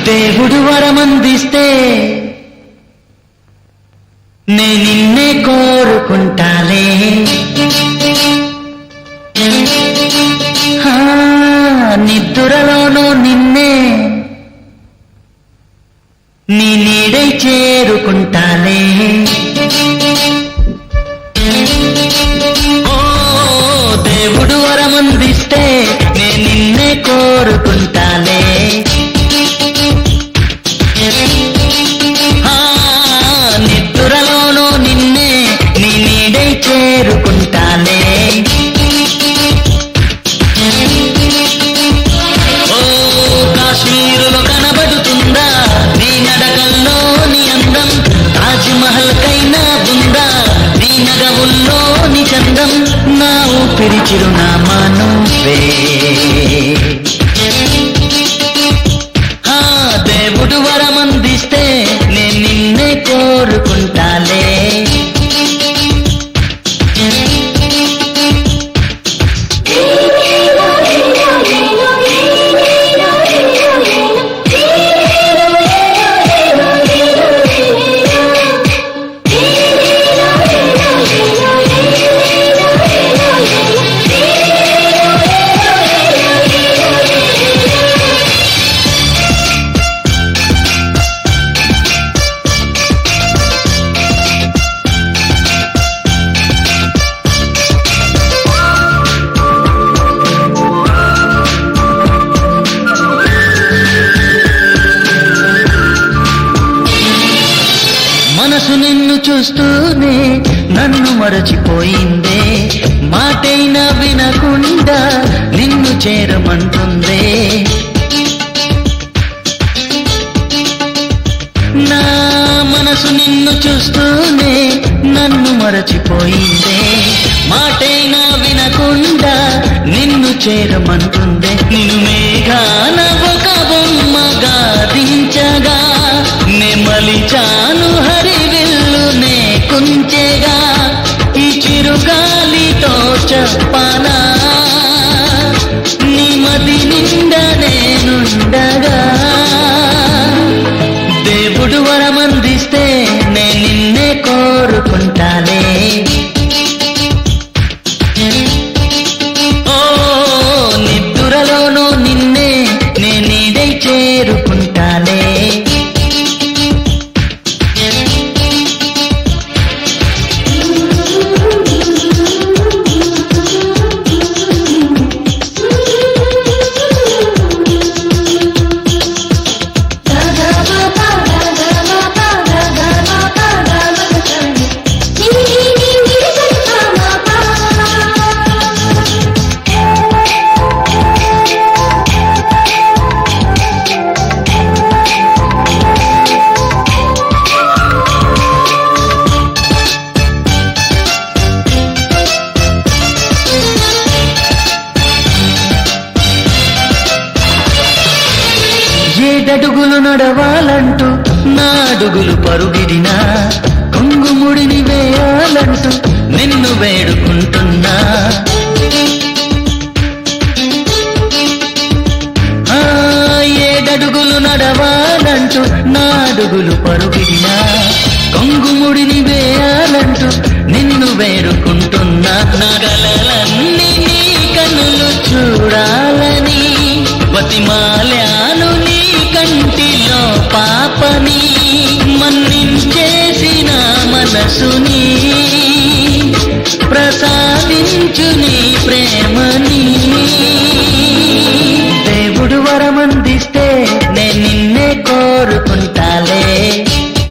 దేవుడు వరమందిస్తే నే నిన్నే కోరుకుంటాలే. నిద్రలోనూ నిన్నే నీ నీడై చేరుకుంటాలే. ఓ దేవుడు వరమందిస్తే నే నిన్నే కోరుకుంటాలే. నిద్రలోనూ నిన్నే నీ నీడై చేరుకుంటాలే. ఓ కాశ్మీరులో కనబడుతుందా నీ నడకల్లో నీ అందం, తాజ్మహల్ కైనా ఉందా నీ నగవుల్లో నీ చందం, నా ఊపిరి చిరునామా నువ్వే. దేవుడు వరమందిస్తే నేను నిన్నే కోరుకుంటాలే. మనసు నిన్ను చూస్తూనే నన్ను మరచిపోయిందే, మాటైనా వినకుండా నిన్ను చేరమంటుందే. నా మనసు నిన్ను చూస్తూనే నన్ను మరచిపోయిందే, మాటైనా వినకుండా నిన్ను చేరమంటుందే. నిన్ను మేఘాన ఒక బొమ్మగా దించగా నెమలిచాను హరివిల్లు నే కుంచెగా, ఈ చిరుగాలితో చెప్పనా నీ మది నిండా నేనుండగా. దేవుడు వరమందిస్తే నే నిన్నే కోరుకుంటాలే. ఓ నిద్రలోనూ నిన్నే నే నీడై చేరుకుంటాలే. ఏడడుగులు నడవాలంటూ నాడుగులు పరుగిడినా, కొంగుముడిని వేయాలంటూ నిన్ను వేడుకుంటున్నా. ఏడడుగులు నడవాలంటూ నాడుగులు పరుగిడినా, కొంగుముడిని వేయాలంటూ నిన్ను వేడుకుంటున్నా. నగలన్నీ నీ కన్నులు చూడాలని బతిమాలాను నీ కంటిలో పాపని, మన్నించేసిన మనసుని